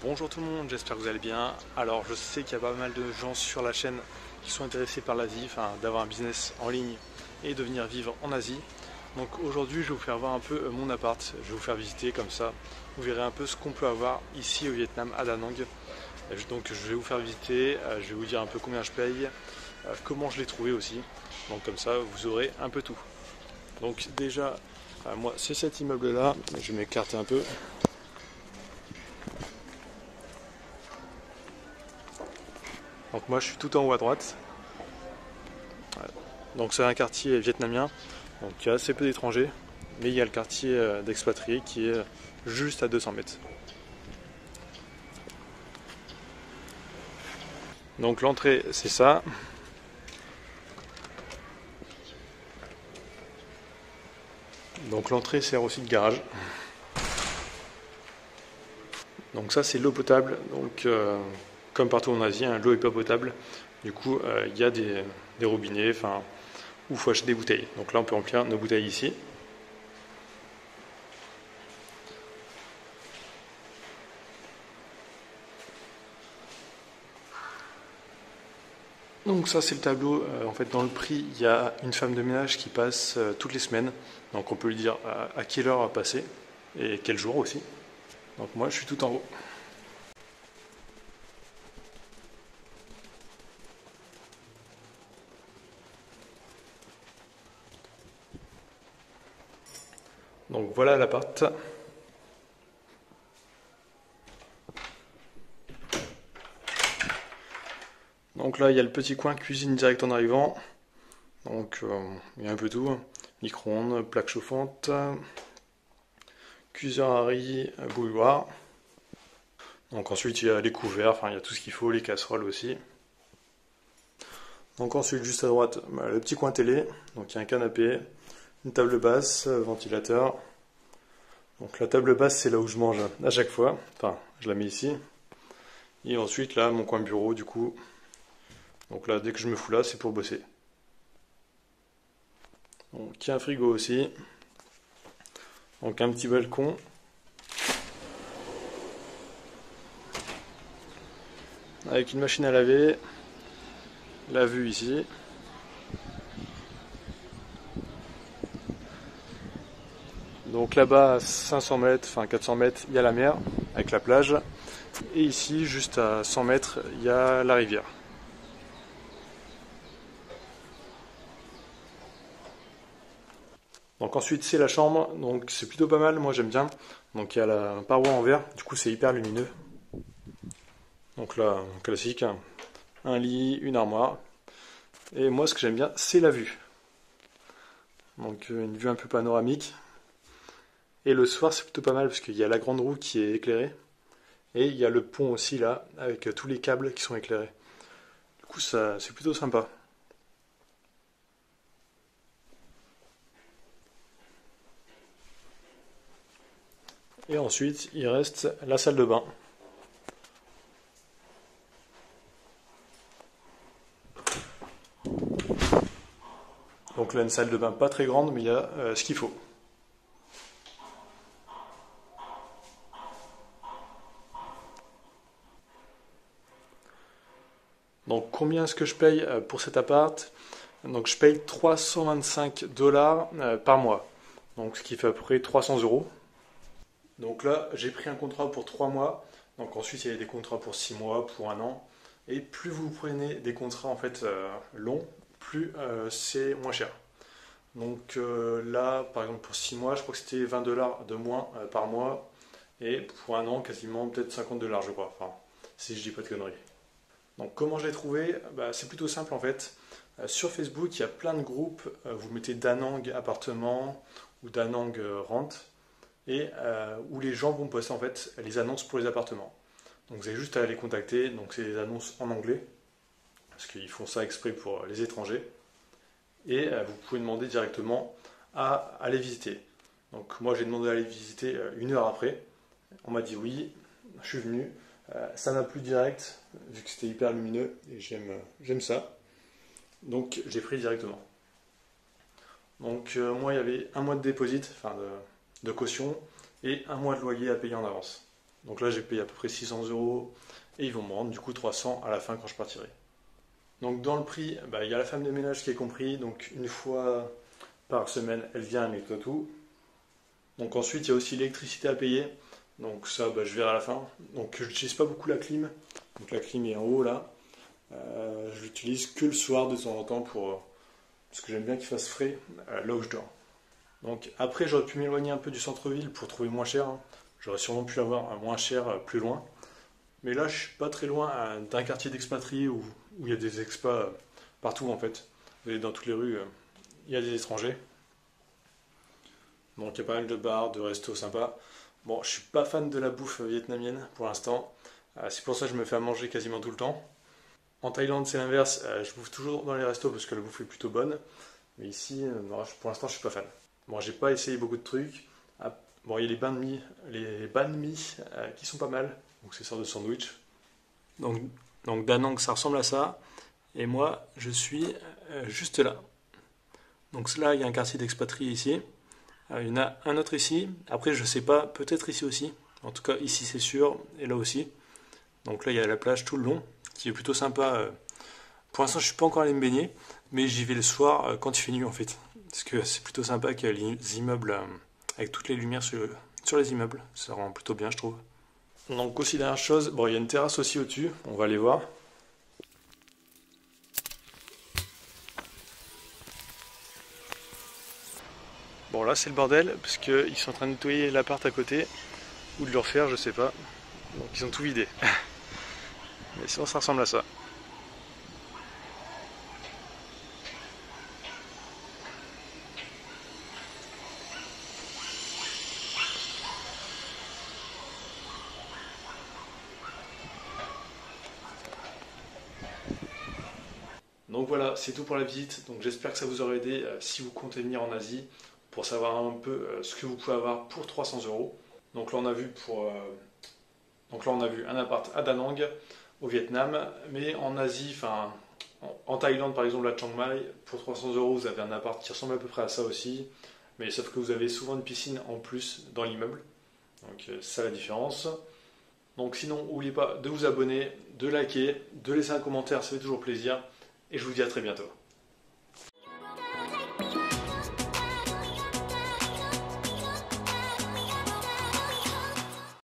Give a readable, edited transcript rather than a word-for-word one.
Bonjour tout le monde, j'espère que vous allez bien. Alors je sais qu'il y a pas mal de gens sur la chaîne qui sont intéressés par l'Asie, enfin d'avoir un business en ligne et de venir vivre en Asie. Donc aujourd'hui je vais vous faire voir un peu mon appart, je vais vous faire visiter comme ça. Vous verrez un peu ce qu'on peut avoir ici au Vietnam à Da Nang. Donc je vais vous faire visiter, je vais vous dire un peu combien je paye, comment je l'ai trouvé aussi. Donc comme ça vous aurez un peu tout. Donc déjà, moi c'est cet immeuble là, je vais m'écarter un peu. Donc moi je suis tout en haut à droite. Donc c'est un quartier vietnamien, donc il y a assez peu d'étrangers, mais il y a le quartier d'expatriés qui est juste à 200 mètres. Donc l'entrée c'est ça. Donc l'entrée sert aussi de garage. Donc ça c'est l'eau potable, donc comme partout en Asie, hein, l'eau est pas potable. Du coup il y a des robinets, où il faut acheter des bouteilles. Donc là on peut remplir nos bouteilles ici. Donc ça c'est le tableau, en fait dans le prix il y a une femme de ménage qui passe toutes les semaines, donc on peut lui dire à quelle heure passer et quel jour aussi. Donc moi je suis tout en haut. Donc voilà l'appart. Donc là il y a le petit coin cuisine direct en arrivant, donc il y a un peu tout, micro-ondes, plaque chauffante, cuiseur à riz, bouilloire. Donc ensuite il y a les couverts, il y a tout ce qu'il faut, les casseroles aussi. Donc ensuite juste à droite le petit coin télé, donc il y a un canapé, une table basse, ventilateur. Donc la table basse c'est là où je mange à chaque fois, je la mets ici. Et ensuite là mon coin bureau du coup, donc là dès que je me fous là c'est pour bosser. Donc il y a un frigo aussi, donc un petit balcon. Avec une machine à laver, la vue ici. Donc là-bas, à 500 mètres, 400 mètres, il y a la mer avec la plage. Et ici, juste à 100 mètres, il y a la rivière. Donc ensuite, c'est la chambre. Donc c'est plutôt pas mal, moi j'aime bien. Donc il y a la paroi en verre, du coup c'est hyper lumineux. Donc là, classique, un lit, une armoire. Et moi ce que j'aime bien, c'est la vue. Donc une vue un peu panoramique. Et le soir, c'est plutôt pas mal parce qu'il y a la grande roue qui est éclairée. Et il y a le pont aussi là, avec tous les câbles qui sont éclairés. Du coup, ça, c'est plutôt sympa. Et ensuite, il reste la salle de bain. Donc là, une salle de bain pas très grande, mais il y a ce qu'il faut. Donc combien est-ce que je paye pour cet appart? Donc je paye 325 dollars par mois. Donc ce qui fait à peu près 300 euros. Donc là, j'ai pris un contrat pour 3 mois. Donc ensuite, il y a des contrats pour 6 mois, pour un an. Et plus vous prenez des contrats en fait longs, plus c'est moins cher. Donc là, par exemple, pour 6 mois, je crois que c'était 20 dollars de moins par mois. Et pour un an, quasiment peut-être 50 dollars, je crois. Si je dis pas de conneries. Donc comment je l'ai trouvé? C'est plutôt simple en fait. Sur Facebook, il y a plein de groupes. Vous mettez Da Nang appartement ou Da Nang rente. Et où les gens vont poster en fait les annonces pour les appartements. Donc vous avez juste à les contacter. Donc c'est des annonces en anglais. Parce qu'ils font ça exprès pour les étrangers. Et vous pouvez demander directement à aller visiter. Donc moi j'ai demandé à aller visiter 1 heure après. On m'a dit oui, je suis venu. Ça m'a plu direct, vu que c'était hyper lumineux et j'aime ça. Donc j'ai pris directement. Donc moi il y avait un mois de dépôt, de caution et un mois de loyer à payer en avance. Donc là j'ai payé à peu près 600 € et ils vont me rendre du coup 300 à la fin quand je partirai. Donc dans le prix, il y a la femme de ménage qui est compris, donc une fois par semaine elle vient, elle nettoie tout. Donc ensuite il y a aussi l'électricité à payer, donc ça je verrai à la fin. Donc je n'utilise pas beaucoup la clim, donc la clim est en haut là. Je l'utilise que le soir de temps en temps parce que j'aime bien qu'il fasse frais là où je dors. Donc après j'aurais pu m'éloigner un peu du centre-ville pour trouver moins cher, hein. J'aurais sûrement pu avoir un moins cher plus loin. Mais là je suis pas très loin d'un quartier d'expatriés où il y a des expats partout en fait. Vous voyez dans toutes les rues, il y a des étrangers. Donc il y a pas mal de bars, de restos sympas. Bon, je suis pas fan de la bouffe vietnamienne pour l'instant. C'est pour ça que je me fais à manger quasiment tout le temps. En Thaïlande, c'est l'inverse. Je bouffe toujours dans les restos parce que la bouffe est plutôt bonne. Mais ici, non, pour l'instant, je suis pas fan. Bon, j'ai pas essayé beaucoup de trucs. Bon, il y a les banh mi qui sont pas mal. Donc, c'est sorte de sandwich. Donc Da Nang, ça ressemble à ça. Et moi, je suis juste là. Donc là, il y a un quartier d'expatriés ici. Il y en a un autre ici. Après, je sais pas, peut-être ici aussi. En tout cas, ici, c'est sûr. Et là aussi. Donc là, il y a la plage tout le long, qui est plutôt sympa. Pour l'instant, je suis pas encore allé me baigner, mais j'y vais le soir quand il fait nuit en fait. Parce que c'est plutôt sympa qu'il y ait les immeubles avec toutes les lumières sur les immeubles. Ça rend plutôt bien, je trouve. Donc aussi dernière chose, bon, il y a une terrasse aussi au-dessus. On va aller voir. Bon là c'est le bordel parce qu'ils sont en train de nettoyer l'appart à côté ou de le refaire, je sais pas. Donc ils ont tout vidé. Mais sinon ça ressemble à ça. Donc voilà, c'est tout pour la visite. Donc j'espère que ça vous aura aidé si vous comptez venir en Asie pour savoir un peu ce que vous pouvez avoir pour 300 €. Donc là on a vu un appart à Da Nang au Vietnam, mais en Asie, enfin en Thaïlande par exemple à Chiang Mai, pour 300 € vous avez un appart qui ressemble à peu près à ça aussi, mais sauf que vous avez souvent une piscine en plus dans l'immeuble. Donc c'est ça la différence. Donc sinon, n'oubliez pas de vous abonner, de liker, de laisser un commentaire, ça fait toujours plaisir. Et je vous dis à très bientôt.